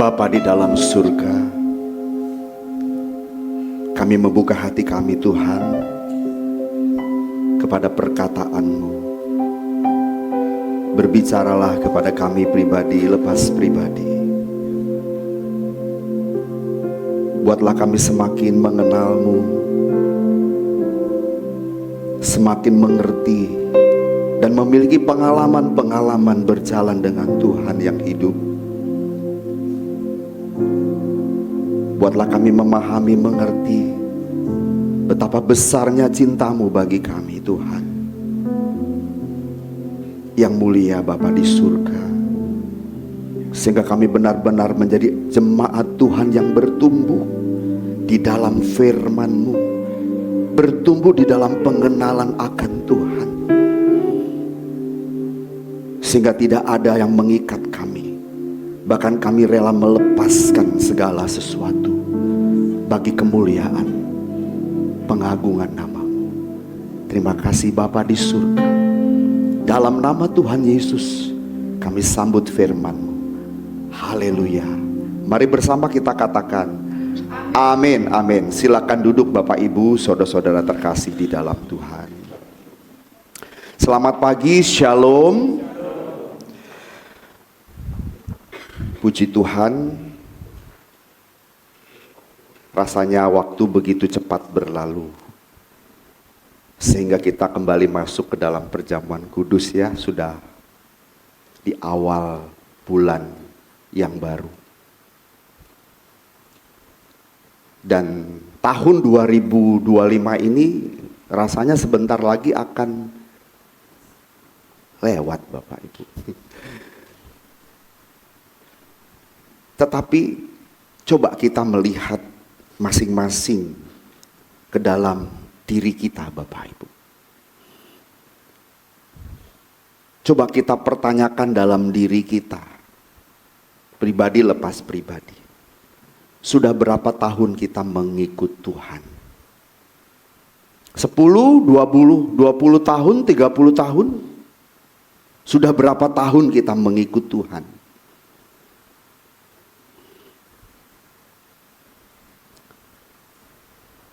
Bapa di dalam surga, kami membuka hati kami Tuhan kepada perkataan-Mu. Berbicaralah kepada kami pribadi lepas pribadi. Buatlah kami semakin mengenal-Mu, semakin mengerti dan memiliki pengalaman-pengalaman berjalan dengan Tuhan yang hidup. Buatlah kami memahami, mengerti betapa besarnya cinta-Mu bagi kami Tuhan. Yang mulia Bapa di surga, sehingga kami benar-benar menjadi jemaat Tuhan yang bertumbuh di dalam firman-Mu, bertumbuh di dalam pengenalan akan Tuhan, sehingga tidak ada yang mengikat kami. Bahkan kami rela melepaskan segala sesuatu bagi kemuliaan, pengagungan nama-Mu. Terima kasih Bapa di surga. Dalam nama Tuhan Yesus kami sambut firman-Mu. Haleluya. Mari bersama kita katakan amin, amin. Silakan duduk Bapak Ibu, saudara-saudara terkasih di dalam Tuhan. Selamat pagi, shalom. Puji Tuhan, rasanya waktu begitu cepat berlalu, sehingga kita kembali masuk ke dalam perjamuan kudus ya, sudah di awal bulan yang baru. Dan tahun 2025 ini rasanya sebentar lagi akan lewat Bapak Ibu. Tetapi coba kita melihat masing-masing ke dalam diri kita Bapak Ibu. Coba kita pertanyakan dalam diri kita, pribadi lepas pribadi. Sudah berapa tahun kita mengikut Tuhan? 10, 20 tahun, 30 tahun? Sudah berapa tahun kita mengikut Tuhan?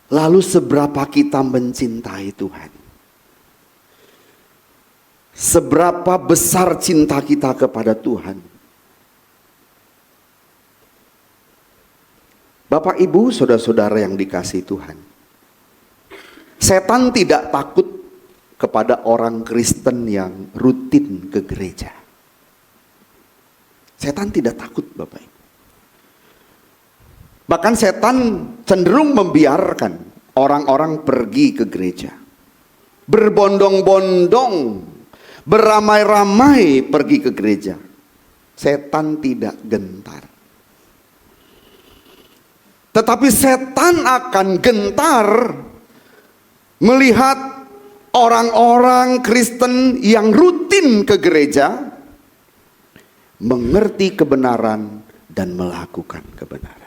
Lalu seberapa kita mencintai Tuhan? Seberapa besar cinta kita kepada Tuhan? Bapak Ibu, saudara-saudara yang dikasihi Tuhan, setan tidak takut kepada orang Kristen yang rutin ke gereja. Setan tidak takut Bapak Ibu. Bahkan setan cenderung membiarkan orang-orang pergi ke gereja, berbondong-bondong, beramai-ramai pergi ke gereja. Setan tidak gentar. Tetapi setan akan gentar melihat orang-orang Kristen yang rutin ke gereja, mengerti kebenaran dan melakukan kebenaran.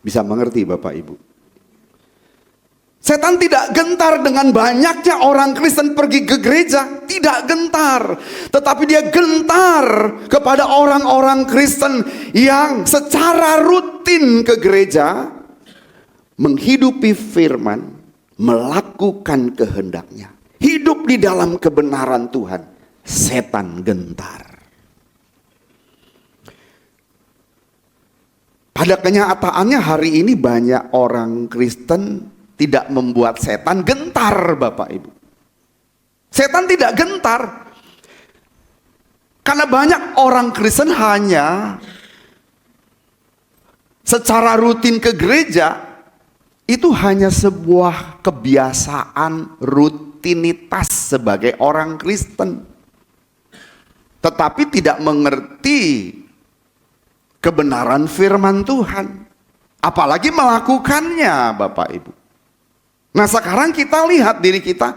Bisa mengerti Bapak Ibu? Setan tidak gentar dengan banyaknya orang Kristen pergi ke gereja, tidak gentar. Tetapi dia gentar kepada orang-orang Kristen yang secara rutin ke gereja, menghidupi firman, melakukan kehendaknya, hidup di dalam kebenaran Tuhan. Setan gentar. Pada kenyataannya hari ini banyak orang Kristen tidak membuat setan gentar Bapak Ibu. Setan tidak gentar. Karena banyak orang Kristen hanya secara rutin ke gereja, itu hanya sebuah kebiasaan rutinitas sebagai orang Kristen. Tetapi tidak mengerti kebenaran firman Tuhan, apalagi melakukannya Bapak Ibu. Nah sekarang kita lihat diri kita,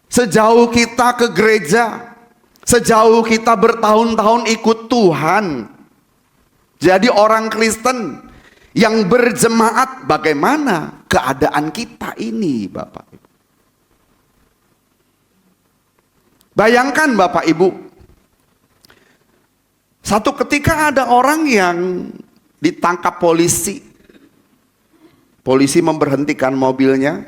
sejauh kita ke gereja, sejauh kita bertahun-tahun ikut Tuhan, jadi orang Kristen yang berjemaat, bagaimana keadaan kita ini Bapak Ibu? Bayangkan Bapak Ibu, Satu ketika ada orang yang ditangkap polisi. Polisi memberhentikan mobilnya.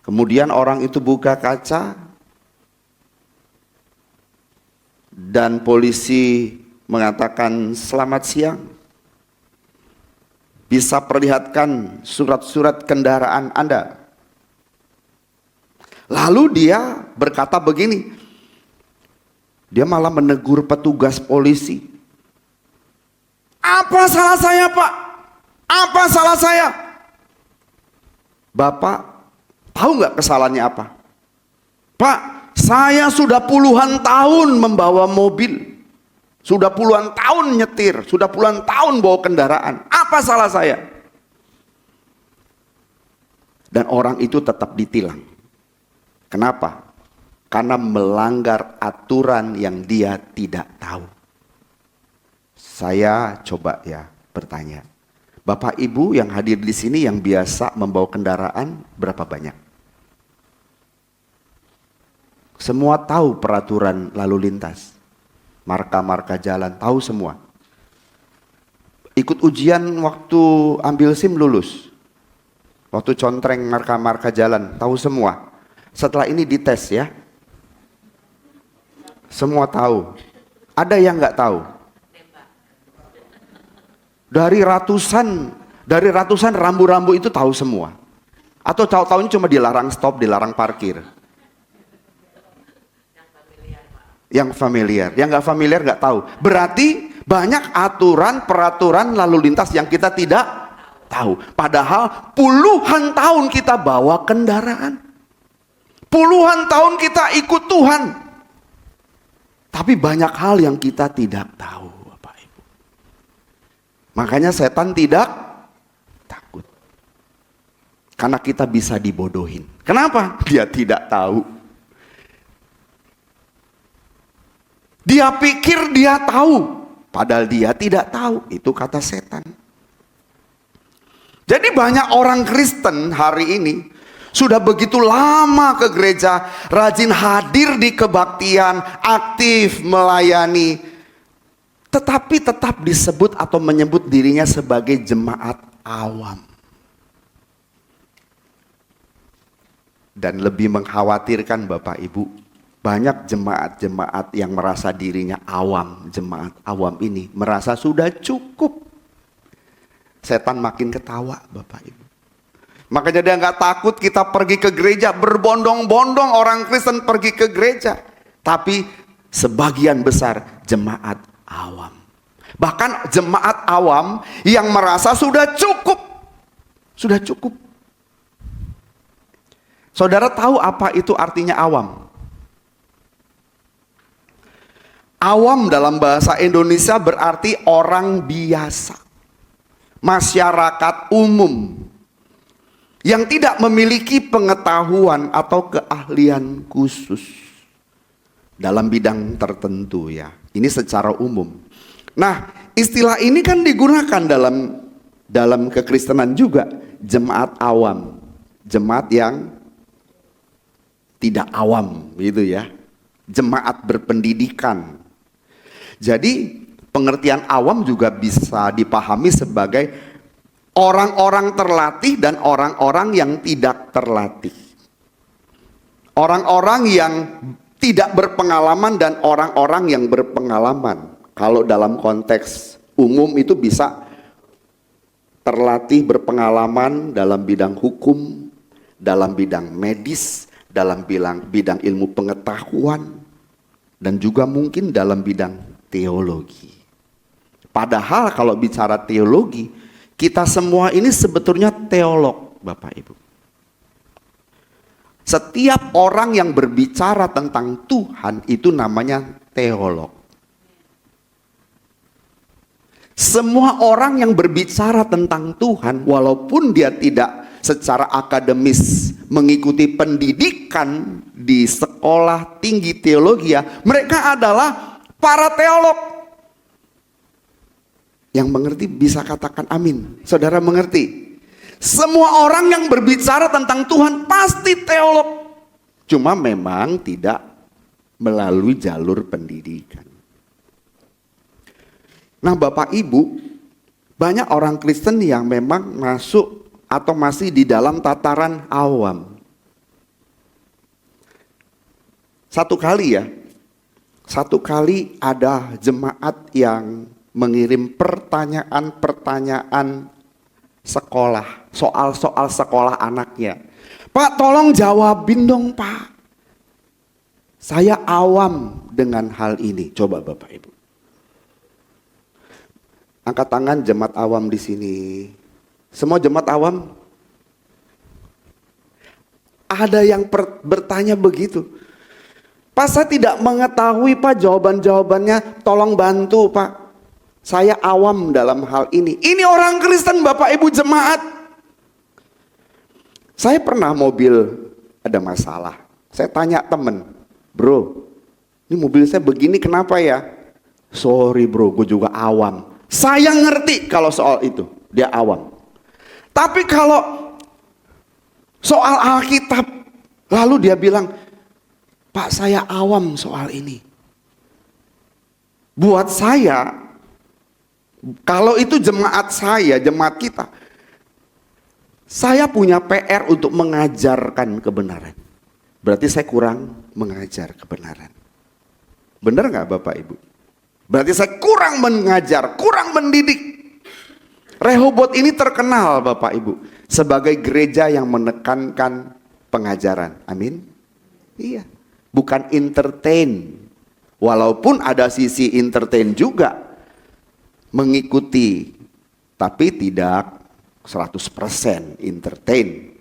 Kemudian orang itu buka kaca. Dan polisi mengatakan, "Selamat siang. Bisa perlihatkan surat-surat kendaraan Anda?" Lalu dia berkata begini. Dia malah menegur petugas polisi. "Apa salah saya, Pak? Apa salah saya?" "Bapak tahu nggak kesalahannya apa?" "Pak, saya sudah puluhan tahun membawa mobil. Sudah puluhan tahun nyetir. Sudah puluhan tahun bawa kendaraan. Apa salah saya?" Dan orang itu tetap ditilang. Kenapa? Karena melanggar aturan yang dia tidak tahu. Saya coba ya bertanya. Bapak Ibu yang hadir di sini yang biasa membawa kendaraan berapa banyak? Semua tahu peraturan lalu lintas. Marka-marka jalan, tahu semua. Ikut ujian waktu ambil SIM lulus. Waktu contreng marka-marka jalan, tahu semua. Setelah ini dites ya. Semua tahu. Ada yang nggak tahu? Dari ratusan rambu-rambu itu tahu semua. Atau tahu-tahunya cuma dilarang stop, dilarang parkir. Yang familiar. Yang nggak familiar nggak tahu. Berarti banyak aturan, peraturan lalu lintas yang kita tidak tahu. Padahal puluhan tahun kita bawa kendaraan. Puluhan tahun kita ikut Tuhan. Tapi banyak hal yang kita tidak tahu, Bapak Ibu. Makanya setan tidak takut. Karena kita bisa dibodohin. Kenapa? Dia tidak tahu. Dia pikir dia tahu. Padahal dia tidak tahu. Itu kata setan. Jadi banyak orang Kristen hari ini sudah begitu lama ke gereja, rajin hadir di kebaktian, aktif melayani, tetapi tetap disebut atau menyebut dirinya sebagai jemaat awam. Dan lebih mengkhawatirkan Bapak Ibu, banyak jemaat-jemaat yang merasa dirinya awam. Jemaat awam ini merasa sudah cukup. Setan makin ketawa Bapak Ibu. Makanya dia nggak takut kita pergi ke gereja, berbondong-bondong orang Kristen pergi ke gereja. Tapi sebagian besar jemaat awam. Bahkan jemaat awam yang merasa sudah cukup. Sudah cukup. Saudara tahu apa itu artinya awam? Awam dalam bahasa Indonesia berarti orang biasa. Masyarakat umum. Yang tidak memiliki pengetahuan atau keahlian khusus dalam bidang tertentu ya. Ini secara umum. Nah, istilah ini kan digunakan dalam kekristenan juga. Jemaat awam. Jemaat yang tidak awam gitu ya. Jemaat berpendidikan. Jadi pengertian awam juga bisa dipahami sebagai orang-orang terlatih dan orang-orang yang tidak terlatih. Orang-orang yang tidak berpengalaman dan orang-orang yang berpengalaman. Kalau dalam konteks umum itu bisa terlatih berpengalaman dalam bidang hukum, dalam bidang medis, dalam bidang ilmu pengetahuan, dan juga mungkin dalam bidang teologi. Padahal kalau bicara teologi, kita semua ini sebetulnya teolog, Bapak Ibu. Setiap orang yang berbicara tentang Tuhan itu namanya teolog. Semua orang yang berbicara tentang Tuhan, walaupun dia tidak secara akademis mengikuti pendidikan di sekolah tinggi teologi, mereka adalah para teolog. Yang mengerti bisa katakan amin. Saudara mengerti? Semua orang yang berbicara tentang Tuhan pasti teolog. Cuma memang tidak melalui jalur pendidikan. Nah Bapak Ibu, banyak orang Kristen yang memang masuk atau masih di dalam tataran awam. Satu kali ada jemaat yang mengirim pertanyaan-pertanyaan sekolah, soal-soal sekolah anaknya. Pak, tolong jawabin dong Pak. Saya awam dengan hal ini. Coba Bapak Ibu. Angkat tangan jemaat awam di sini. Semua jemaat awam? Ada yang bertanya begitu. Pak, saya tidak mengetahui Pak jawaban-jawabannya. Tolong bantu Pak. Saya awam dalam hal ini. Ini orang Kristen Bapak Ibu jemaat. Saya pernah mobil ada masalah. Saya tanya temen, bro, ini mobil saya begini kenapa ya? Sorry bro, gue juga awam. Saya ngerti kalau soal itu, dia awam. Tapi kalau soal Alkitab, lalu dia bilang, Pak saya awam soal ini. Buat saya, kalau itu jemaat saya, jemaat kita, saya punya PR untuk mengajarkan kebenaran. Berarti saya kurang mengajar kebenaran. Benar nggak Bapak Ibu? Berarti saya kurang mengajar, kurang mendidik. Rehobot ini terkenal Bapak Ibu sebagai gereja yang menekankan pengajaran. Amin. Iya. Bukan entertain. Walaupun ada sisi entertain juga. Mengikuti. Tapi tidak 100% entertain.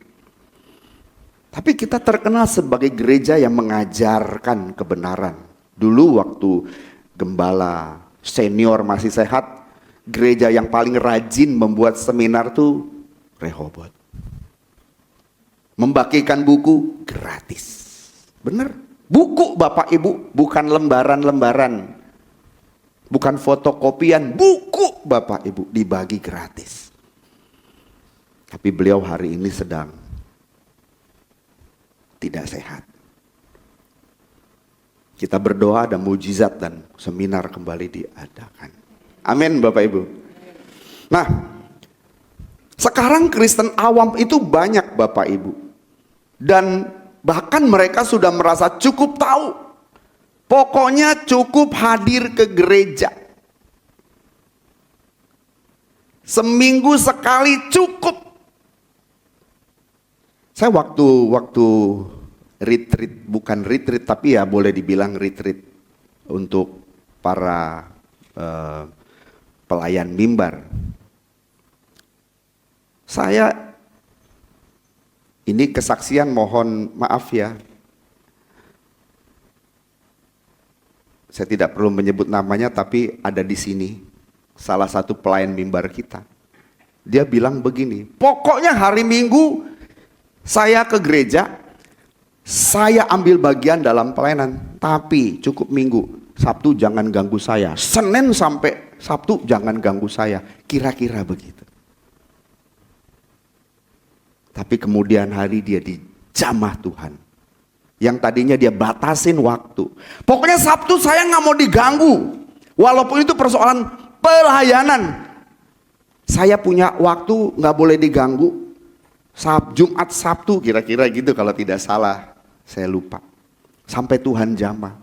Tapi kita terkenal sebagai gereja yang mengajarkan kebenaran. Dulu waktu gembala senior masih sehat, gereja yang paling rajin membuat seminar tuh Rehobot. Membagikan buku gratis. Bener? Buku Bapak Ibu, bukan lembaran-lembaran. Bukan fotokopian, buku Bapak Ibu dibagi gratis. Tapi beliau hari ini sedang tidak sehat. Kita berdoa dan mujizat dan seminar kembali diadakan. Amin Bapak Ibu. Nah, sekarang Kristen awam itu banyak Bapak Ibu. Dan bahkan mereka sudah merasa cukup tahu. Pokoknya cukup hadir ke gereja. Seminggu sekali cukup. Saya waktu retreat, bukan retreat tapi ya boleh dibilang retreat untuk para pelayan mimbar. Saya ini kesaksian, mohon maaf ya. Saya tidak perlu menyebut namanya tapi ada di sini salah satu pelayan mimbar kita. Dia bilang begini, pokoknya hari Minggu saya ke gereja, saya ambil bagian dalam pelayanan, tapi cukup Minggu, Sabtu jangan ganggu saya. Senin sampai Sabtu jangan ganggu saya. Kira-kira begitu. Tapi kemudian hari dia dijamah Tuhan. Yang tadinya dia batasin waktu. Pokoknya Sabtu saya nggak mau diganggu. Walaupun itu persoalan pelayanan. Saya punya waktu nggak boleh diganggu. Jumat Sabtu kira-kira gitu kalau tidak salah. Saya lupa. Sampai Tuhan jamah.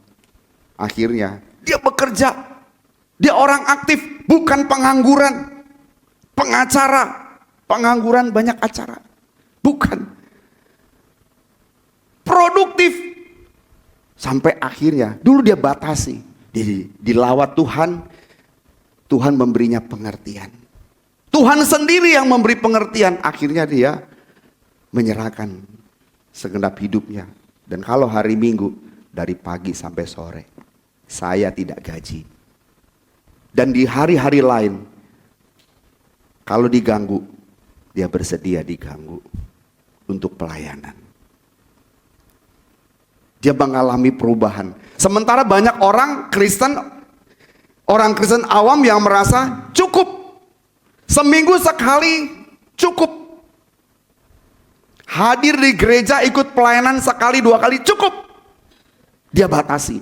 Akhirnya dia bekerja. Dia orang aktif, bukan pengangguran. Pengacara. Pengangguran banyak acara. Bukan. Produktif. Sampai akhirnya, dulu dia batasi. Dilawat Tuhan. Tuhan memberinya pengertian. Tuhan sendiri yang memberi pengertian. Akhirnya dia menyerahkan segenap hidupnya. Dan kalau hari Minggu dari pagi sampai sore saya tidak gaji. Dan di hari-hari lain kalau diganggu dia bersedia diganggu untuk pelayanan. Dia mengalami perubahan. Sementara banyak orang Kristen awam yang merasa cukup. Seminggu sekali cukup. Hadir di gereja ikut pelayanan sekali dua kali cukup. Dia batasi.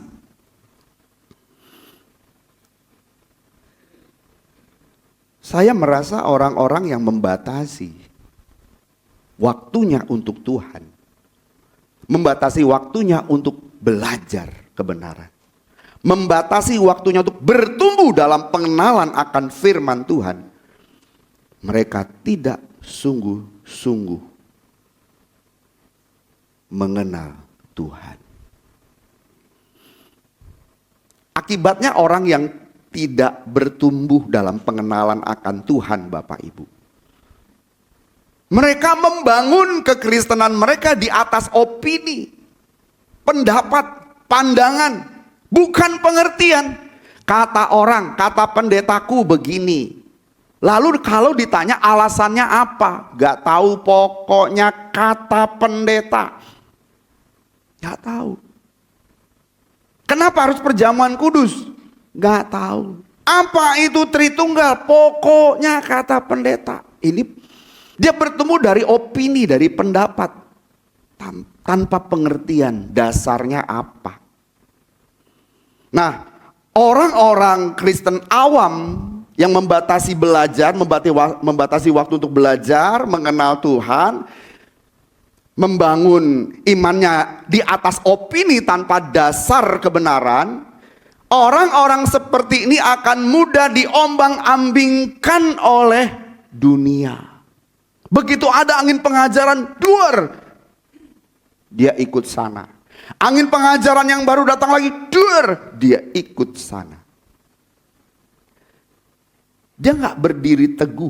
Saya merasa orang-orang yang membatasi waktunya untuk Tuhan, membatasi waktunya untuk belajar kebenaran, membatasi waktunya untuk bertumbuh dalam pengenalan akan firman Tuhan, mereka tidak sungguh-sungguh mengenal Tuhan. Akibatnya orang yang tidak bertumbuh dalam pengenalan akan Tuhan, Bapak Ibu, mereka membangun kekristenan mereka di atas opini, pendapat, pandangan, bukan pengertian. Kata orang, kata pendetaku begini. Lalu kalau ditanya alasannya apa? Gak tahu, pokoknya kata pendeta. Gak tahu. Kenapa harus perjamuan kudus? Gak tahu. Apa itu Tritunggal? Pokoknya kata pendeta. Ini dia bertemu dari opini, dari pendapat, tanpa pengertian dasarnya apa. Nah, orang-orang Kristen awam yang membatasi belajar, membatasi waktu untuk belajar, mengenal Tuhan, membangun imannya di atas opini tanpa dasar kebenaran, orang-orang seperti ini akan mudah diombang-ambingkan oleh dunia. Begitu ada angin pengajaran, duar, dia ikut sana. Angin pengajaran yang baru datang lagi, duar, dia ikut sana. Dia nggak berdiri teguh.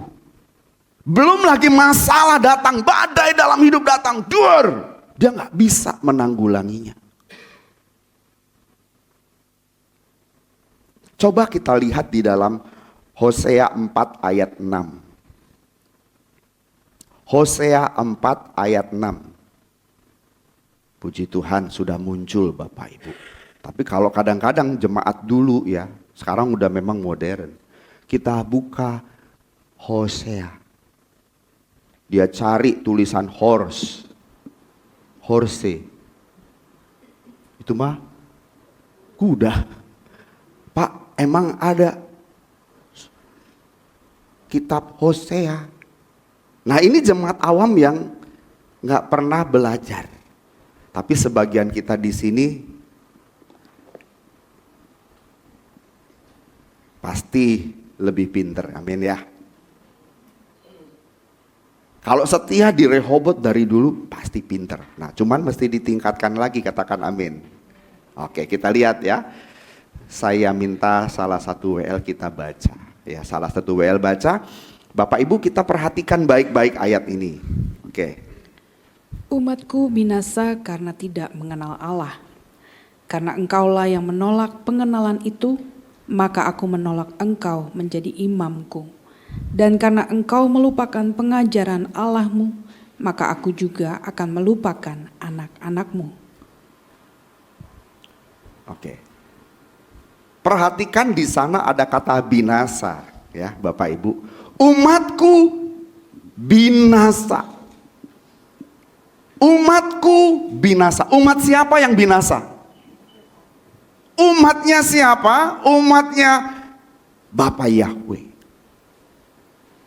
Belum lagi masalah datang, badai dalam hidup datang, duar, dia nggak bisa menanggulanginya. Coba kita lihat di dalam Hosea 4 ayat 6. Hosea 4 ayat 6. Puji Tuhan sudah muncul Bapak Ibu. Tapi kalau kadang-kadang jemaat dulu ya, sekarang udah memang modern. Kita buka Hosea. Dia cari tulisan horse. Itu mah kuda. Pak, emang ada kitab Hosea? Nah, ini jemaat awam yang nggak pernah belajar. Tapi sebagian kita di sini pasti lebih pinter, amin ya. Kalau setia di Rehobot dari dulu pasti pinter. Nah, cuman mesti ditingkatkan lagi, katakan amin. Oke, kita lihat ya. Saya minta salah satu WL kita baca. Ya, salah satu WL baca. Bapak Ibu kita perhatikan baik-baik ayat ini. Oke. Umatku binasa karena tidak mengenal Allah. Karena engkaulah yang menolak pengenalan itu, maka aku menolak engkau menjadi imamku. Dan karena engkau melupakan pengajaran Allahmu, maka aku juga akan melupakan anak-anakmu. Oke. Perhatikan di sana ada kata binasa, ya Bapak Ibu. Umatku binasa. Umatku binasa. Umat siapa yang binasa? Umatnya siapa? Umatnya Bapa Yahweh.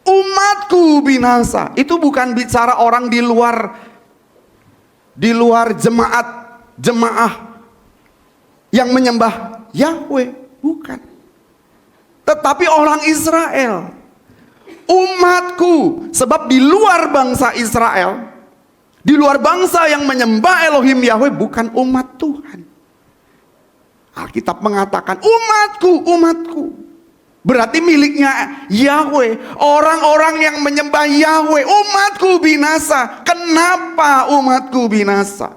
Umatku binasa. Itu bukan bicara orang di luar jemaah yang menyembah Yahweh, bukan. Tetapi orang Israel. Umatku, sebab di luar bangsa Israel, di luar bangsa yang menyembah Elohim Yahweh bukan umat Tuhan. Alkitab mengatakan umatku, umatku. Berarti miliknya Yahweh. Orang-orang yang menyembah Yahweh. Umatku binasa. Kenapa umatku binasa?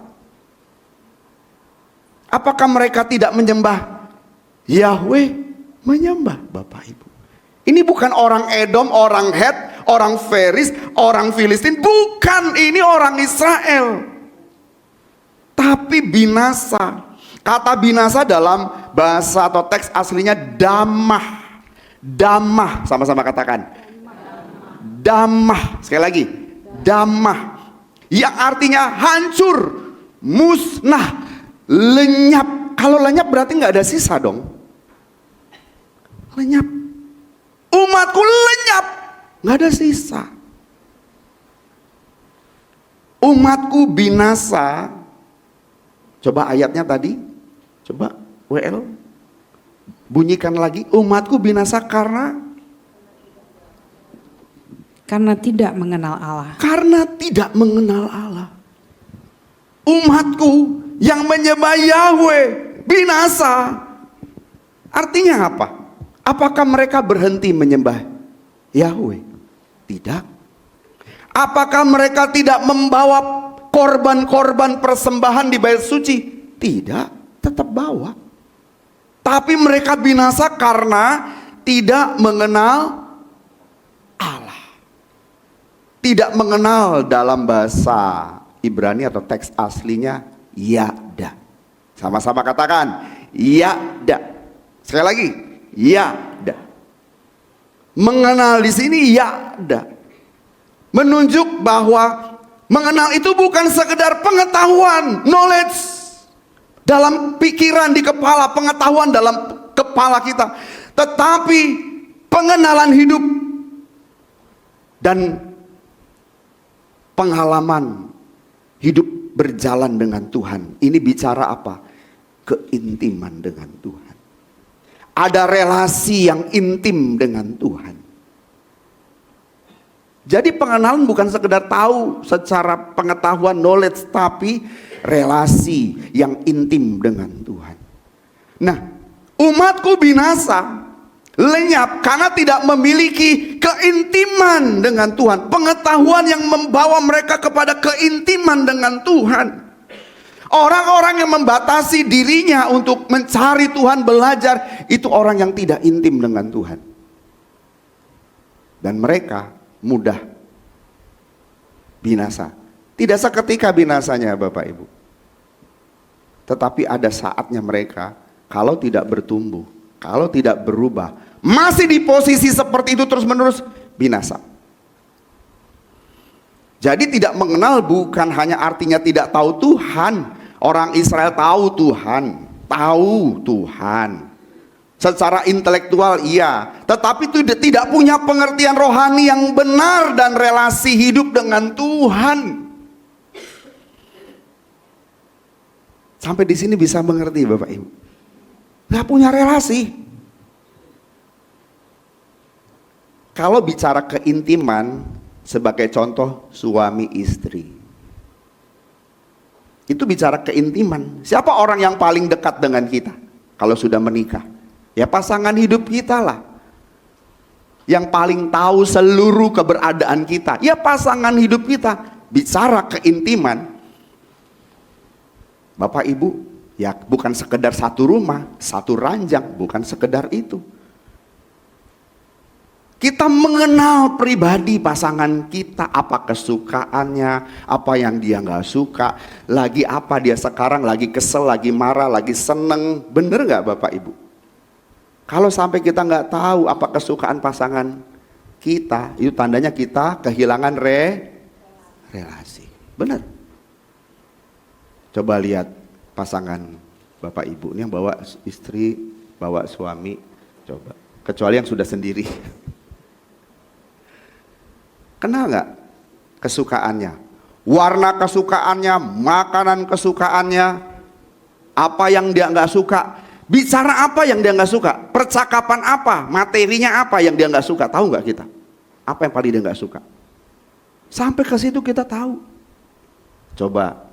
Apakah mereka tidak menyembah Yahweh? Menyembah Bapak Ibu. Ini bukan orang Edom, orang Het, orang Feris, orang Filistin. Bukan, ini orang Israel. Tapi binasa. Kata binasa dalam bahasa atau teks aslinya damah. Damah, sama-sama katakan. Damah, sekali lagi. Damah. Yang artinya hancur, musnah, lenyap. Kalau lenyap berarti nggak ada sisa dong. Lenyap. Umatku lenyap. Nggak ada sisa. Umatku binasa. Coba ayatnya tadi. Coba WL. Bunyikan lagi. Umatku binasa karena tidak mengenal Allah. Karena tidak mengenal Allah. Umatku yang menyembah Yahweh binasa. Artinya apa? Apakah mereka berhenti menyembah Yahweh? Tidak. Apakah mereka tidak membawa korban-korban persembahan di bait suci? Tidak, tetap bawa. Tapi mereka binasa karena tidak mengenal Allah. Tidak mengenal dalam bahasa Ibrani atau teks aslinya yada. Sama-sama katakan yada. Sekali lagi yada. Mengenal di sini yada. Menunjuk bahwa mengenal itu bukan sekedar pengetahuan, knowledge dalam pikiran di kepala, pengetahuan dalam kepala kita, tetapi pengenalan hidup dan pengalaman hidup berjalan dengan Tuhan. Ini bicara apa? Keintiman dengan Tuhan. Ada relasi yang intim dengan Tuhan. Jadi pengenalan bukan sekedar tahu secara pengetahuan, knowledge, tapi relasi yang intim dengan Tuhan. Nah, umatku binasa, lenyap karena tidak memiliki keintiman dengan Tuhan. Pengetahuan yang membawa mereka kepada keintiman dengan Tuhan. Orang-orang yang membatasi dirinya untuk mencari Tuhan, belajar, itu orang yang tidak intim dengan Tuhan. Dan mereka mudah binasa. Tidak seketika binasanya Bapak Ibu, tetapi ada saatnya mereka kalau tidak bertumbuh, kalau tidak berubah, masih di posisi seperti itu terus menerus, binasa. Jadi tidak mengenal bukan hanya artinya tidak tahu Tuhan. Orang Israel tahu Tuhan, secara intelektual iya, tetapi tidak punya pengertian rohani yang benar dan relasi hidup dengan Tuhan. Sampai di sini bisa mengerti Bapak Ibu? Gak punya relasi. Kalau bicara keintiman, sebagai contoh suami istri, itu bicara keintiman. Siapa orang yang paling dekat dengan kita kalau sudah menikah? Ya pasangan hidup kita lah. Yang paling tahu seluruh keberadaan kita, ya pasangan hidup kita. Bicara keintiman, Bapak Ibu, ya bukan sekedar satu rumah, satu ranjang, bukan sekedar itu. Kita mengenal pribadi pasangan kita, apa kesukaannya, apa yang dia nggak suka, lagi apa dia sekarang, lagi kesel, lagi marah, lagi seneng, bener nggak Bapak Ibu? Kalau sampai kita nggak tahu apa kesukaan pasangan kita, itu tandanya kita kehilangan relasi, bener. Coba lihat pasangan Bapak Ibu ini yang bawa istri, bawa suami, coba. Kecuali yang sudah sendiri. Kenal nggak kesukaannya? Warna kesukaannya, makanan kesukaannya, apa yang dia nggak suka, bicara apa yang dia nggak suka, percakapan apa, materinya apa yang dia nggak suka, tahu nggak kita? Apa yang paling dia nggak suka? Sampai ke situ kita tahu. Coba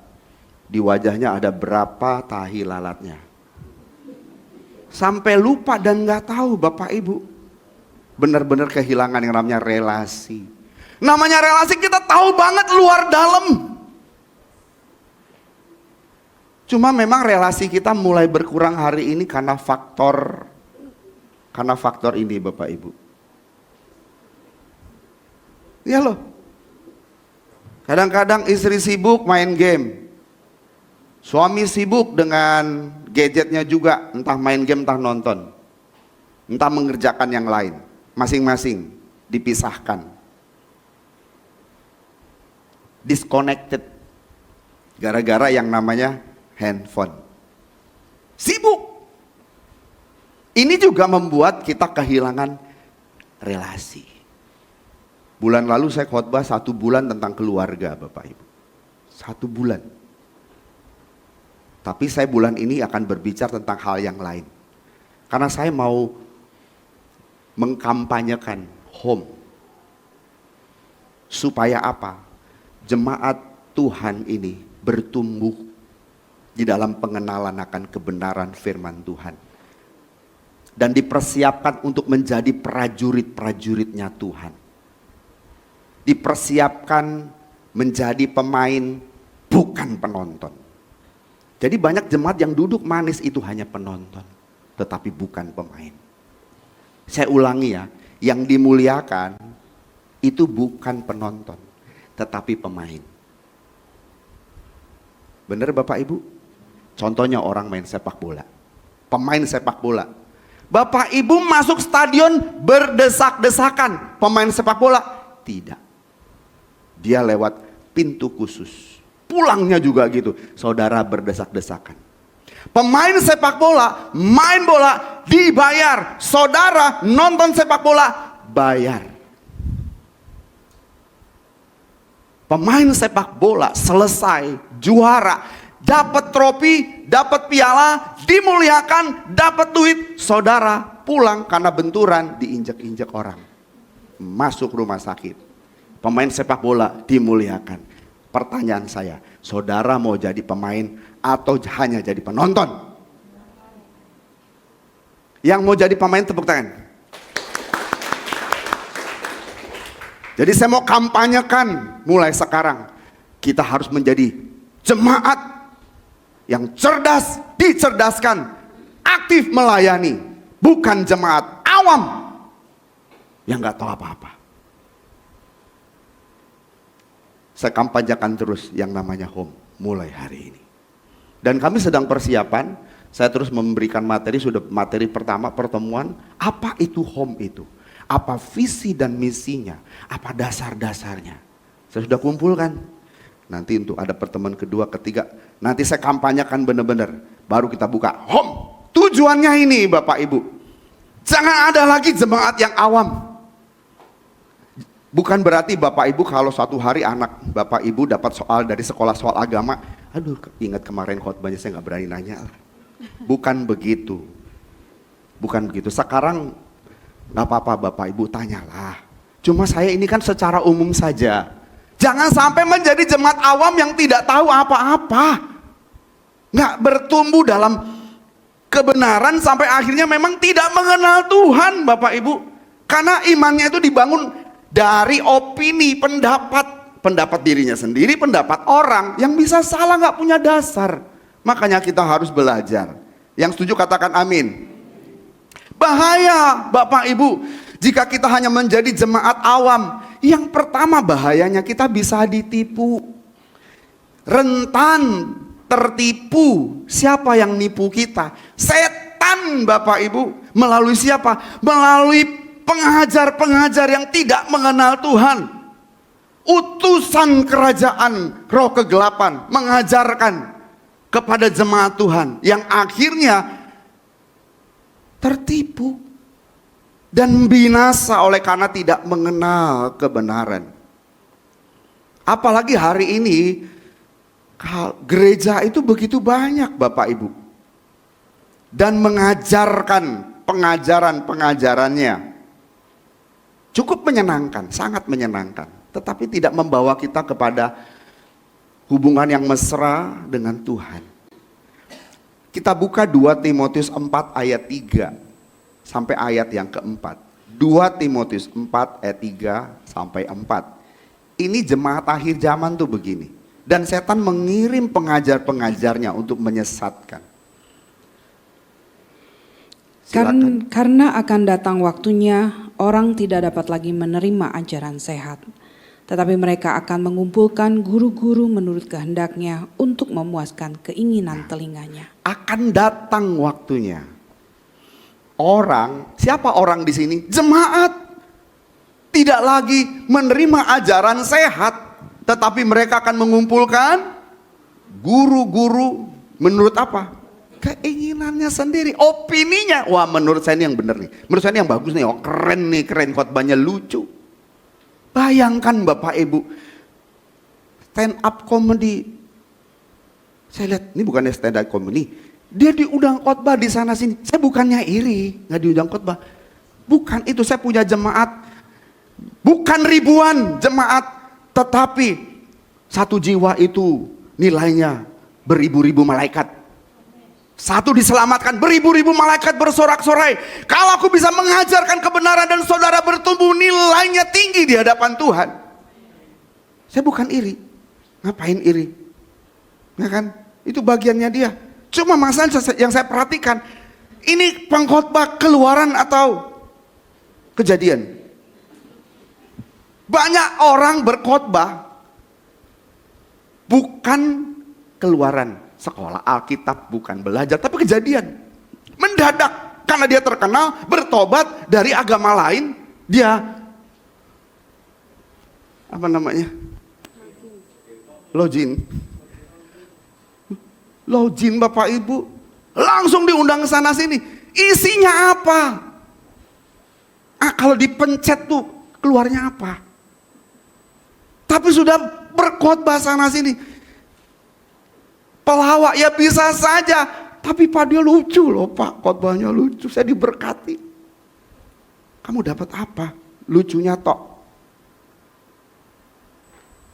di wajahnya ada berapa tahi lalatnya? Sampai lupa dan nggak tahu Bapak Ibu. Benar-benar kehilangan yang namanya relasi. Namanya relasi kita tahu banget luar dalam. Cuma memang relasi kita mulai berkurang hari ini karena faktor ini Bapak Ibu. Iya loh. Kadang-kadang istri sibuk main game. Suami sibuk dengan gadgetnya juga, entah main game entah nonton. Entah mengerjakan yang lain. Masing-masing dipisahkan. Disconnected gara-gara yang namanya handphone. Sibuk. Ini juga membuat kita kehilangan relasi. Bulan lalu saya khotbah 1 bulan tentang keluarga Bapak Ibu. 1 bulan. Tapi saya bulan ini akan berbicara tentang hal yang lain. Karena saya mau mengkampanyekan home. Supaya apa? Jemaat Tuhan ini bertumbuh di dalam pengenalan akan kebenaran firman Tuhan. Dan dipersiapkan untuk menjadi prajurit-prajuritnya Tuhan. Dipersiapkan menjadi pemain bukan penonton. Jadi banyak jemaat yang duduk manis itu hanya penonton, tetapi bukan pemain. Saya ulangi ya, yang dimuliakan itu bukan penonton, tetapi pemain. Benar Bapak Ibu? Contohnya orang main sepak bola. Pemain sepak bola. Bapak Ibu masuk stadion berdesak-desakan. Pemain sepak bola? Tidak. Dia lewat pintu khusus. Pulangnya juga gitu. Saudara berdesak-desakan. Pemain sepak bola, main bola, dibayar. Saudara nonton sepak bola, bayar. Pemain sepak bola selesai, juara, dapat trofi, dapat piala, dimuliakan, dapat duit. Saudara pulang karena benturan, diinjak-injak orang. Masuk rumah sakit. Pemain sepak bola dimuliakan. Pertanyaan saya, saudara mau jadi pemain atau hanya jadi penonton? Yang mau jadi pemain tepuk tangan. Jadi saya mau kampanyekan mulai sekarang. Kita harus menjadi jemaat yang cerdas, dicerdaskan, aktif melayani. Bukan jemaat awam yang gak tahu apa-apa. Saya kampanyekan terus yang namanya home mulai hari ini. Dan kami sedang persiapan, saya terus memberikan materi, sudah materi pertama pertemuan, apa itu home itu? Apa visi dan misinya? Apa dasar-dasarnya? Saya sudah kumpulkan. Nanti untuk ada pertemuan kedua, ketiga, nanti saya kampanyekan benar-benar. Baru kita buka home. Tujuannya ini Bapak Ibu. Jangan ada lagi jemaat yang awam. Bukan berarti Bapak Ibu kalau suatu hari anak Bapak Ibu dapat soal dari sekolah soal agama, aduh ingat kemarin khotbahnya saya nggak berani nanya. Bukan begitu. Bukan begitu. Sekarang nggak apa-apa Bapak Ibu tanyalah. Cuma saya ini kan secara umum saja. Jangan sampai menjadi jemaat awam yang tidak tahu apa-apa. Nggak bertumbuh dalam kebenaran sampai akhirnya memang tidak mengenal Tuhan Bapak Ibu. Karena imannya itu dibangun dari opini, pendapat dirinya sendiri, pendapat orang yang bisa salah, nggak punya dasar. Makanya kita harus belajar. Yang setuju katakan amin. Bahaya Bapak Ibu jika kita hanya menjadi jemaat awam. Yang pertama bahayanya kita bisa ditipu. Rentan tertipu. Siapa yang nipu kita? Setan Bapak Ibu. Melalui siapa? Melalui pengajar-pengajar yang tidak mengenal Tuhan. Utusan kerajaan roh kegelapan mengajarkan kepada jemaat Tuhan yang akhirnya tertipu dan binasa oleh karena tidak mengenal kebenaran. Apalagi hari ini gereja itu begitu banyak Bapak Ibu, dan mengajarkan pengajaran-pengajarannya cukup menyenangkan, sangat menyenangkan, tetapi tidak membawa kita kepada hubungan yang mesra dengan Tuhan. Kita buka 2 Timotius 4 ayat 3 sampai ayat yang keempat. 2 Timotius 4 ayat 3 sampai 4. Ini jemaat akhir zaman tuh begini. Dan setan mengirim pengajar-pengajarnya untuk menyesatkan. Karena akan datang waktunya orang tidak dapat lagi menerima ajaran sehat. Tetapi mereka akan mengumpulkan guru-guru menurut kehendaknya untuk memuaskan keinginan telinganya. Akan datang waktunya. Siapa orang di sini? Jemaat. Tidak lagi menerima ajaran sehat. Tetapi mereka akan mengumpulkan guru-guru menurut apa? Keinginannya sendiri, opininya. Wah menurut saya ini yang benar nih. Menurut saya ini yang bagus nih. Oh keren nih, keren khotbahnya lucu. Bayangkan Bapak Ibu, stand up comedy. Saya lihat ini bukannya stand up comedy. Dia diundang khotbah di sana sini. Saya bukannya iri, nggak diundang khotbah. Bukan itu, saya punya jemaat. Bukan ribuan jemaat, tetapi satu jiwa itu nilainya beribu-ribu malaikat. Satu diselamatkan, beribu-ribu malaikat bersorak-sorai. Kalau aku bisa mengajarkan kebenaran dan saudara bertumbuh, nilainya tinggi di hadapan Tuhan. Saya bukan iri. Ngapain iri? Ya kan? Itu bagiannya dia. Cuma masalah yang saya perhatikan, ini pengkhotbah Keluaran atau Kejadian? Banyak orang berkhotbah bukan Keluaran, sekolah Alkitab, bukan belajar, tapi Kejadian. Mendadak karena dia terkenal bertobat dari agama lain, dia apa namanya? Login Bapak Ibu, langsung diundang ke sana sini. Isinya apa? Kalau dipencet tuh keluarnya apa? Tapi sudah berkhotbah sana sini. Pelawak ya bisa saja, tapi Pak dia lucu loh Pak, khotbahnya lucu, saya diberkati. Kamu dapat apa? Lucunya tok.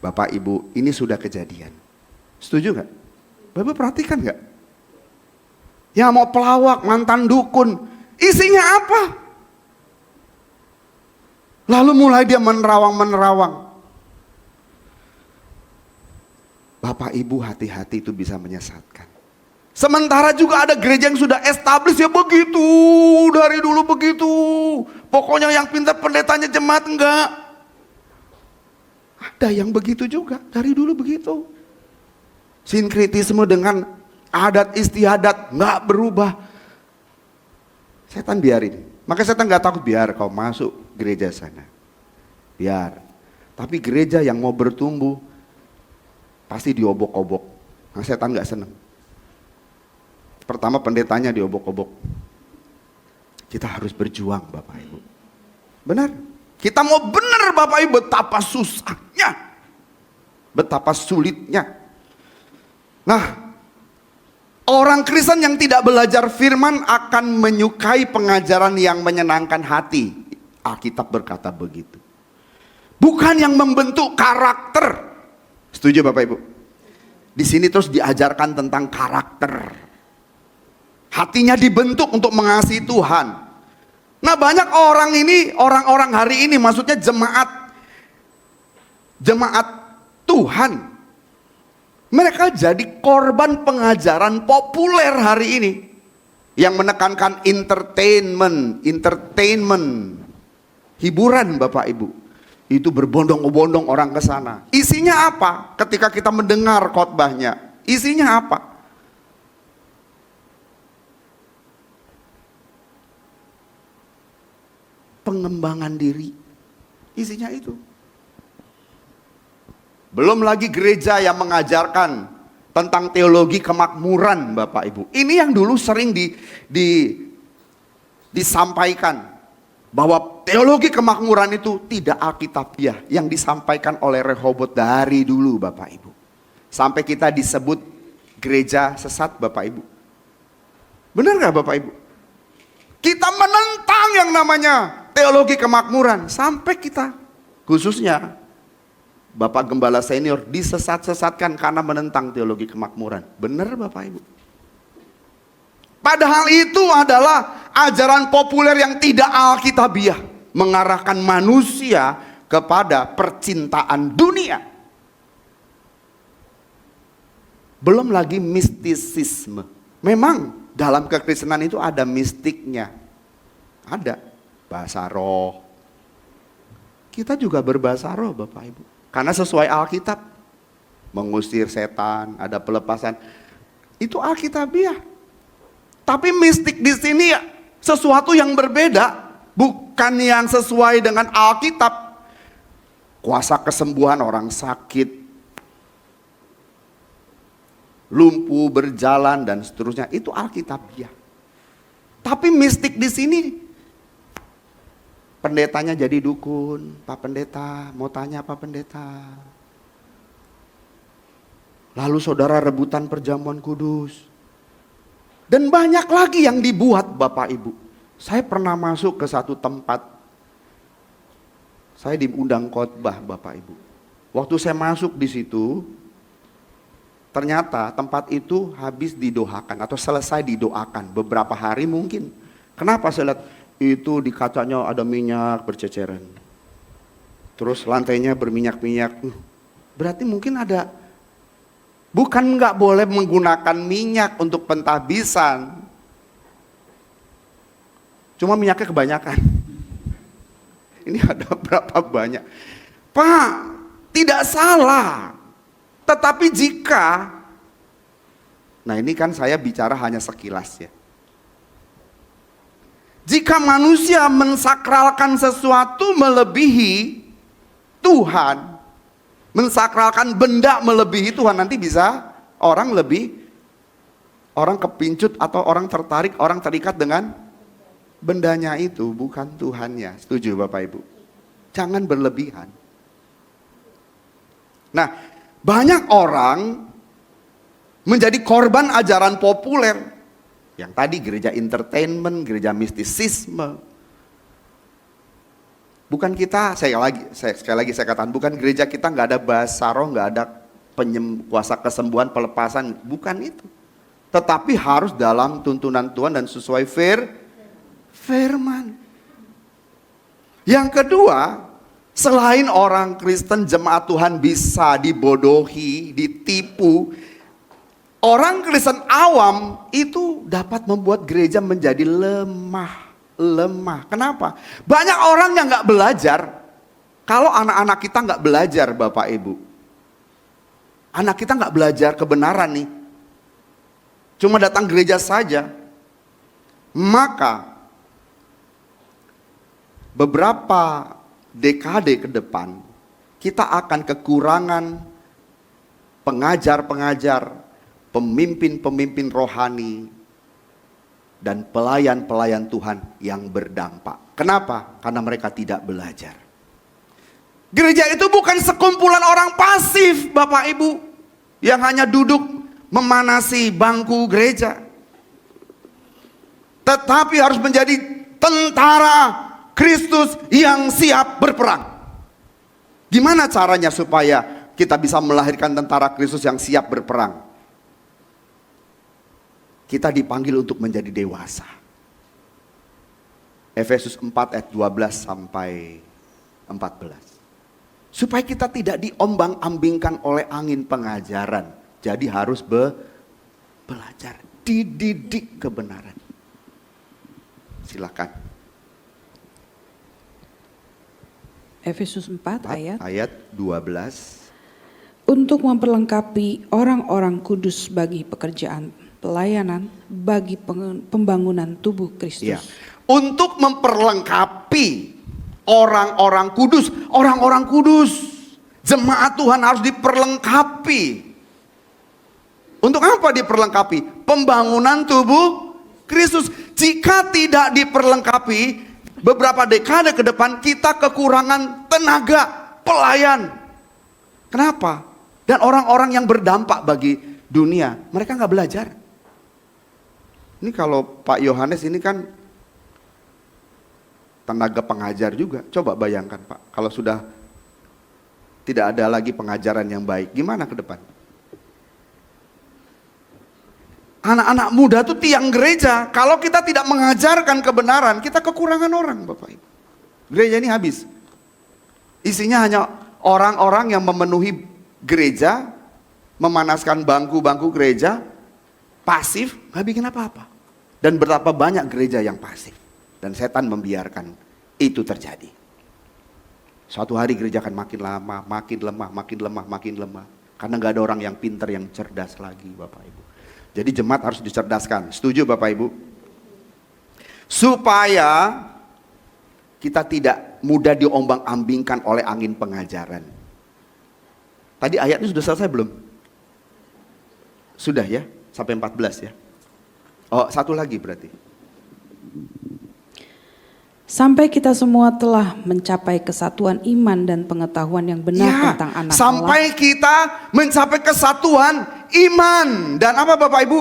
Bapak Ibu, ini sudah kejadian. Setuju nggak? Bapak perhatikan nggak? Ya mau pelawak, mantan dukun, isinya apa? Lalu mulai dia menerawang. Bapak Ibu hati-hati, itu bisa menyesatkan. Sementara juga ada gereja yang sudah established ya begitu, dari dulu begitu. Pokoknya yang pintar pendetanya jemaat enggak. Ada yang begitu juga, dari dulu begitu. Sinkritisme dengan adat istiadat enggak berubah. Setan biarin. Makanya setan enggak takut, biar kau masuk gereja sana. Biar. Tapi gereja yang mau bertumbuh pasti diobok-obok. Nah, setan nggak seneng. Pertama pendetanya diobok-obok. Kita harus berjuang Bapak Ibu. Benar. Kita mau benar Bapak Ibu, betapa susahnya. Betapa sulitnya. Nah, orang Kristen yang tidak belajar firman akan menyukai pengajaran yang menyenangkan hati. Alkitab berkata begitu. Bukan yang membentuk karakter. Setuju Bapak Ibu? Di sini terus diajarkan tentang karakter. Hatinya dibentuk untuk mengasihi Tuhan. Nah, banyak orang-orang hari ini, maksudnya jemaat Tuhan, mereka jadi korban pengajaran populer hari ini yang menekankan entertainment, hiburan Bapak Ibu. Itu berbondong-bondong orang ke sana. Isinya apa? Ketika kita mendengar khotbahnya, isinya apa? Pengembangan diri. Isinya itu. Belum lagi gereja yang mengajarkan tentang teologi kemakmuran Bapak Ibu. Ini yang dulu sering disampaikan. Bahwa teologi kemakmuran itu tidak alkitabiah, yang disampaikan oleh Rehobot dari dulu Bapak Ibu. Sampai kita disebut gereja sesat Bapak Ibu. Benar gak Bapak Ibu? Kita menentang yang namanya teologi kemakmuran. Sampai kita, khususnya Bapak Gembala Senior, disesat-sesatkan karena menentang teologi kemakmuran. Benar Bapak Ibu? Padahal itu adalah ajaran populer yang tidak alkitabiah, mengarahkan manusia kepada percintaan dunia. Belum lagi mistisisme. Memang dalam kekristenan itu ada mistiknya. Ada bahasa roh. Kita juga berbahasa roh Bapak Ibu. Karena sesuai Alkitab, mengusir setan, ada pelepasan. Itu alkitabiah. Tapi mistik di sini ya sesuatu yang berbeda, bukan yang sesuai dengan Alkitab. Kuasa kesembuhan orang sakit, lumpuh berjalan dan seterusnya, itu Alkitabiah. Tapi mistik di sini pendetanya jadi dukun. Pak Pendeta, mau tanya Pak Pendeta. Lalu saudara rebutan perjamuan kudus. Dan banyak lagi yang dibuat Bapak Ibu. Saya pernah masuk ke satu tempat. Saya diundang khotbah Bapak Ibu. Waktu saya masuk di situ, ternyata tempat itu habis didoakan atau selesai didoakan beberapa hari mungkin. Kenapa saya lihat itu di kacanya ada minyak berceceran. Terus lantainya berminyak-minyak. Berarti mungkin ada, bukan nggak boleh menggunakan minyak untuk pentahbisan. Cuma minyaknya kebanyakan. Ini ada berapa banyak? Pak, tidak salah. Tetapi jika, nah ini kan saya bicara hanya sekilas ya. Jika manusia mensakralkan sesuatu melebihi Tuhan, mensakralkan benda melebihi Tuhan, nanti bisa orang kepincut atau orang tertarik, orang terikat dengan bendanya itu, bukan Tuhannya. Setuju Bapak Ibu? Jangan berlebihan. Nah, banyak orang menjadi korban ajaran populer. Yang tadi gereja entertainment, gereja mistisisme. Bukan kita, sekali lagi saya katakan, bukan gereja kita nggak ada bahasa roh, nggak ada kuasa kesembuhan, pelepasan, bukan itu. Tetapi harus dalam tuntunan Tuhan dan sesuai firman. Yang kedua, selain orang Kristen jemaat Tuhan bisa dibodohi, ditipu, orang Kristen awam itu dapat membuat gereja menjadi lemah. Kenapa? Banyak orang yang nggak belajar. Kalau anak-anak kita nggak belajar, Bapak Ibu, anak kita nggak belajar kebenaran nih, cuma datang gereja saja, maka beberapa dekade ke depan kita akan kekurangan pengajar-pengajar, pemimpin-pemimpin rohani, dan pelayan-pelayan Tuhan yang berdampak. Kenapa? Karena mereka tidak belajar. Gereja itu bukan sekumpulan orang pasif, Bapak Ibu, yang hanya duduk memanasi bangku gereja. Tetapi harus menjadi tentara Kristus yang siap berperang. Gimana caranya supaya kita bisa melahirkan tentara Kristus yang siap berperang? Kita dipanggil untuk menjadi dewasa. Efesus 4 ayat 12 sampai 14. Supaya kita tidak diombang-ambingkan oleh angin pengajaran. Jadi harus belajar, dididik kebenaran. Silakan. Efesus 4 ayat 12. Untuk memperlengkapi orang-orang kudus bagi pekerjaan pelayanan, bagi pembangunan tubuh Kristus. Ya. Untuk memperlengkapi orang-orang kudus. Orang-orang kudus, jemaat Tuhan harus diperlengkapi. Untuk apa diperlengkapi? Pembangunan tubuh Kristus. Jika tidak diperlengkapi, beberapa dekade ke depan kita kekurangan tenaga pelayan. Kenapa? Dan orang-orang yang berdampak bagi dunia, mereka nggak belajar. Ini kalau Pak Yohanes ini kan tenaga pengajar juga. Coba bayangkan Pak, kalau sudah tidak ada lagi pengajaran yang baik, gimana ke depan? Anak-anak muda itu tiang gereja. Kalau kita tidak mengajarkan kebenaran, kita kekurangan orang, Bapak Ibu. Gereja ini habis. Isinya hanya orang-orang yang memenuhi gereja, memanaskan bangku-bangku gereja, pasif, nggak bikin apa-apa. Dan betapa banyak gereja yang pasif. Dan setan membiarkan itu terjadi. Suatu hari gereja akan makin lama, makin lemah, makin lemah, makin lemah. Karena nggak ada orang yang pintar, yang cerdas lagi, Bapak Ibu. Jadi jemaat harus dicerdaskan. Setuju Bapak Ibu? Supaya kita tidak mudah diombang-ambingkan oleh angin pengajaran. Tadi ayatnya sudah selesai belum? Sudah ya? Sampai 14 ya? Oh, satu lagi berarti. Sampai kita semua telah mencapai kesatuan iman dan pengetahuan yang benar tentang anak sampai Allah. kita mencapai kesatuan iman dan apa Bapak Ibu?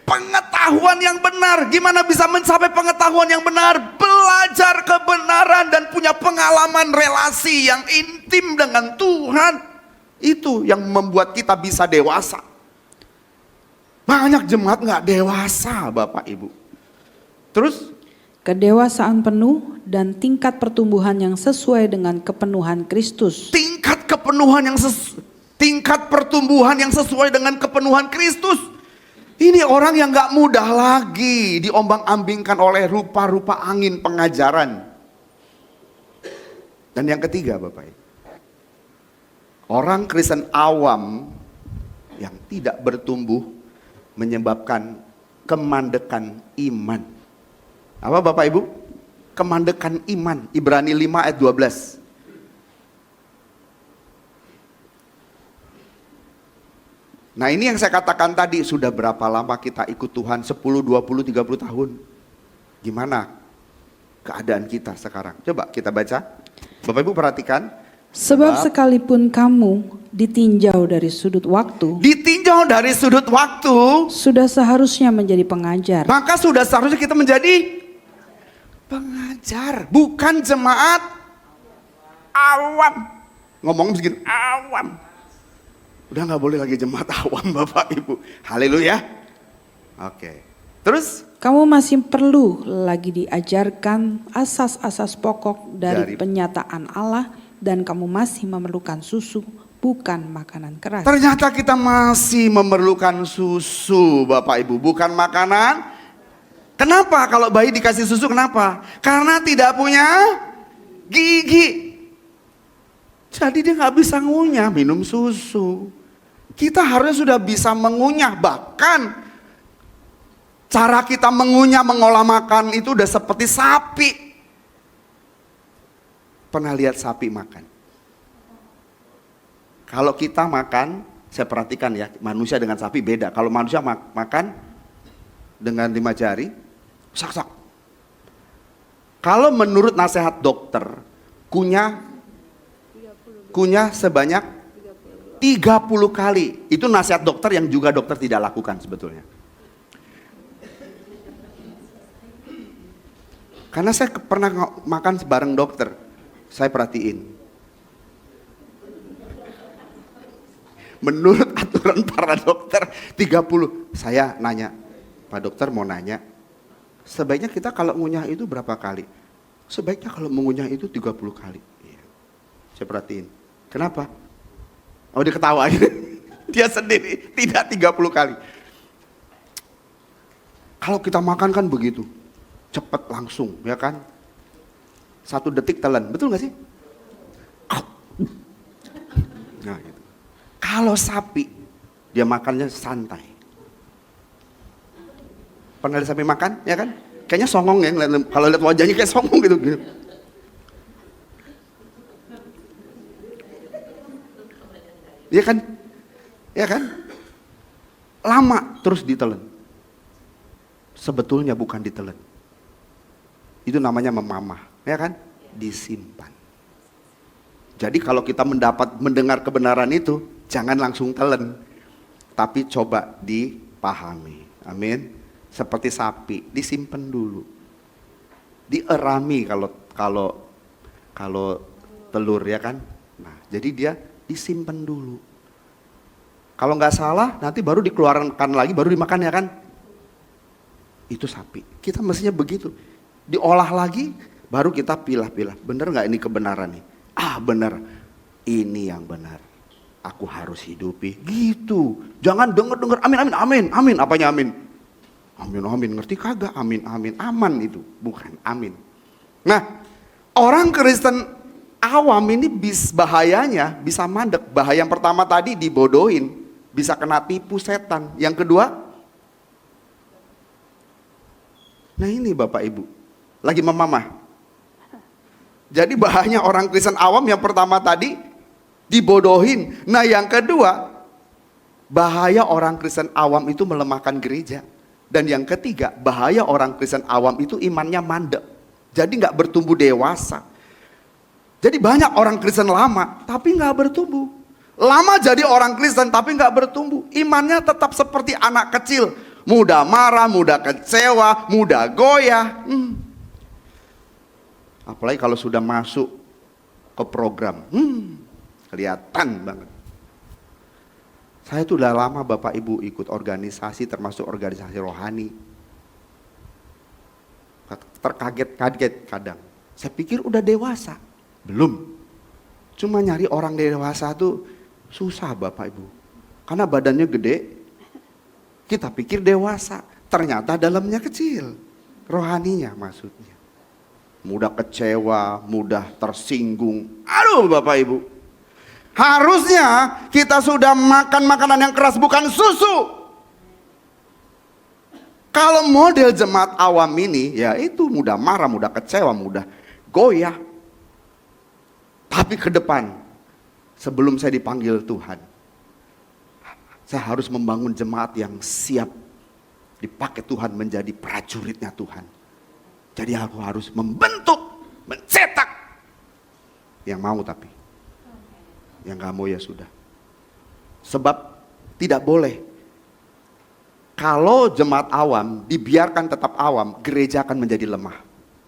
Pengetahuan yang benar. Gimana bisa mencapai pengetahuan yang benar? Belajar kebenaran dan punya pengalaman relasi yang intim dengan Tuhan. Itu yang membuat kita bisa dewasa. Banyak jemaat nggak dewasa Bapak Ibu. Terus Kedewasaan penuh dan tingkat pertumbuhan yang sesuai dengan kepenuhan Kristus. tingkat pertumbuhan yang sesuai dengan kepenuhan Kristus. Ini orang yang gak mudah lagi diombang-ambingkan oleh rupa-rupa angin pengajaran. Dan yang ketiga Bapak Ibu, orang Kristen awam yang tidak bertumbuh menyebabkan kemandekan iman. Apa Bapak Ibu? Kemandekan iman. Ibrani 5 ayat 12. Nah ini yang saya katakan tadi, sudah berapa lama kita ikut Tuhan? 10, 20, 30 tahun. Gimana keadaan kita sekarang? Coba kita baca. Bapak Ibu perhatikan. Sebab sekalipun kamu ditinjau dari sudut waktu, sudah seharusnya menjadi pengajar. Maka sudah seharusnya kita menjadi pengajar, bukan jemaat awam. Ngomong begini, awam. Udah gak boleh lagi jemaat awam Bapak Ibu. Haleluya. Oke. Terus Kamu masih perlu lagi diajarkan asas-asas pokok dari penyataan Allah, dan kamu masih memerlukan susu, bukan makanan keras. ternyata kita masih memerlukan susu Bapak Ibu, bukan makanan. Kenapa kalau bayi dikasih susu, kenapa? Karena tidak punya gigi. Jadi dia gak bisa ngunyah minum susu. Kita harusnya sudah bisa mengunyah. Bahkan cara kita mengunyah, mengolah makan itu udah seperti sapi. Pernah lihat sapi makan? Kalau kita makan, saya perhatikan ya, manusia dengan sapi beda. Kalau manusia makan dengan 5 jari, sak-sak. Kalau menurut nasihat dokter, kunyah sebanyak 30 kali. Itu nasihat dokter yang juga dokter tidak lakukan sebetulnya. Karena saya pernah makan bareng dokter, saya perhatiin. Menurut aturan para dokter 30. Saya nanya, Pak dokter mau nanya, sebaiknya kita kalau ngunyah itu berapa kali? Sebaiknya kalau mengunyah itu 30 kali. Iya. Saya perhatiin. Kenapa? Oh dia ketawa. Dia sendiri, tidak 30 kali. Kalau kita makan kan begitu. Cepat langsung, ya kan? 1 detik telan, betul gak sih? Nah gitu. Kalau sapi, dia makannya santai. Pernah lihat sapi makan, ya kan? Kayaknya songong ya, kalau lihat wajahnya kayak songong gitu. Iya kan? Ya kan? Lama terus ditelan. Sebetulnya bukan ditelan. Itu namanya memamah, ya kan? Disimpan. Jadi kalau kita mendengar kebenaran itu, jangan langsung telan, tapi coba dipahami. Amin. Seperti sapi, disimpan dulu. Dierami kalau telur, ya kan? Nah, jadi dia disimpan dulu. Kalau nggak salah, nanti baru dikeluarkan lagi, baru dimakan, ya kan? Itu sapi. Kita mestinya begitu. Diolah lagi, baru kita pilah-pilah. Bener nggak ini kebenaran nih? Ah bener, ini yang benar. Aku harus hidupi. Gitu. Jangan denger-denger amin, amin, amin, amin. Apanya amin? Amin, amin. Ngerti kagak? Amin, amin. Aman itu. Bukan amin. Nah, orang Kristen awam ini bahayanya bisa mandek. Bahaya yang pertama tadi dibodohin. Bisa kena tipu setan. Yang kedua, nah ini Bapak Ibu. Lagi memamah. Jadi bahayanya orang Kristen awam yang pertama tadi dibodohin. Nah yang kedua, bahaya orang Kristen awam itu melemahkan gereja. Dan yang ketiga, bahaya orang Kristen awam itu imannya mandek. Jadi nggak bertumbuh dewasa. Jadi banyak orang Kristen lama tapi nggak bertumbuh. Lama jadi orang Kristen tapi nggak bertumbuh. Imannya tetap seperti anak kecil. Mudah marah, mudah kecewa, mudah goyah. Apalagi kalau sudah masuk ke program. Kelihatan banget. Saya tuh udah lama Bapak Ibu ikut organisasi, termasuk organisasi rohani. Terkaget-kaget kadang. Saya pikir udah dewasa. Belum. Cuma nyari orang dewasa tuh susah Bapak Ibu. Karena badannya gede, kita pikir dewasa. Ternyata dalamnya kecil. Rohaninya maksudnya. Mudah kecewa, mudah tersinggung. Aduh Bapak Ibu. Harusnya kita sudah makan makanan yang keras, bukan susu. Kalau model jemaat awam ini, ya itu mudah marah, mudah kecewa, mudah goyah. Tapi ke depan, sebelum saya dipanggil Tuhan, saya harus membangun jemaat yang siap dipakai Tuhan menjadi prajuritnya Tuhan. Jadi aku harus membentuk, mencetak. Yang mau tapi. Yang gak mau ya sudah. Sebab tidak boleh. Kalau jemaat awam dibiarkan tetap awam, gereja akan menjadi lemah.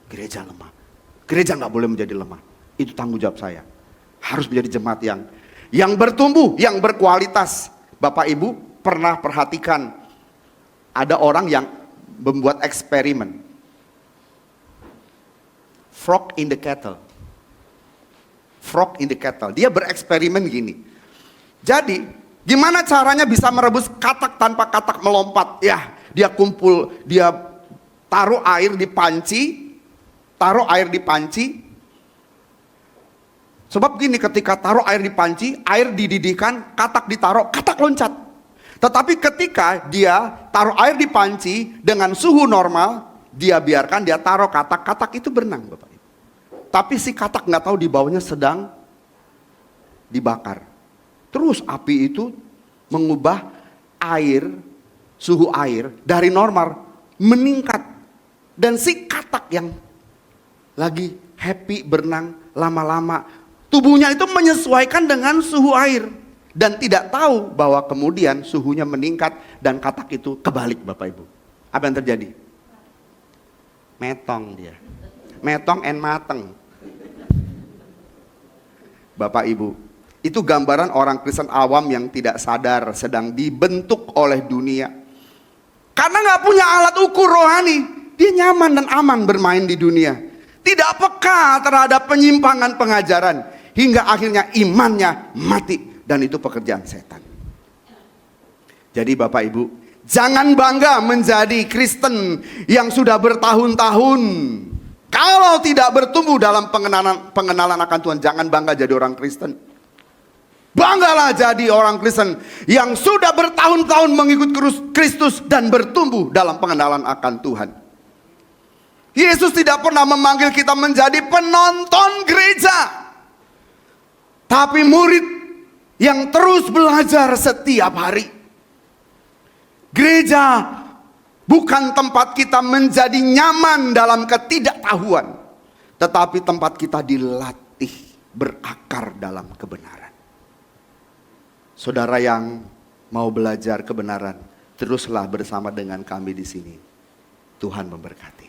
Gereja lemah. Gereja gak boleh menjadi lemah. Itu tanggung jawab saya. Harus menjadi jemaat yang bertumbuh, yang berkualitas. Bapak Ibu pernah perhatikan ada orang yang membuat eksperimen. Frog in the kettle. Frog in the kettle. Dia bereksperimen gini. Jadi, gimana caranya bisa merebus katak tanpa katak melompat? Ya, dia kumpul, dia taruh air di panci. Taruh air di panci. Sebab gini, ketika taruh air di panci, air dididihkan, katak ditaruh, katak loncat. Tetapi ketika dia taruh air di panci dengan suhu normal, dia biarkan, dia taruh katak, katak itu berenang Bapak. Tapi si katak nggak tahu di bawahnya sedang dibakar. Terus api itu mengubah air, suhu air dari normal meningkat. Dan si katak yang lagi happy berenang lama-lama, tubuhnya itu menyesuaikan dengan suhu air. Dan tidak tahu bahwa kemudian suhunya meningkat dan katak itu kebalik Bapak Ibu. Apa yang terjadi? Metong dia. Metong and mateng. Bapak Ibu, itu gambaran orang Kristen awam yang tidak sadar sedang dibentuk oleh dunia. Karena gak punya alat ukur rohani, dia nyaman dan aman bermain di dunia. Tidak peka terhadap penyimpangan pengajaran, hingga akhirnya imannya mati. Dan itu pekerjaan setan. Jadi Bapak Ibu, jangan bangga menjadi Kristen yang sudah bertahun-tahun. Kalau tidak bertumbuh dalam pengenalan akan Tuhan, jangan bangga jadi orang Kristen. Banggalah jadi orang Kristen yang sudah bertahun-tahun mengikut Kristus dan bertumbuh dalam pengenalan akan Tuhan. Yesus tidak pernah memanggil kita menjadi penonton gereja, tapi murid yang terus belajar setiap hari. Gereja bukan tempat kita menjadi nyaman dalam ketidaktahuan, tetapi tempat kita dilatih berakar dalam kebenaran. Saudara yang mau belajar kebenaran, teruslah bersama dengan kami di sini. Tuhan memberkati.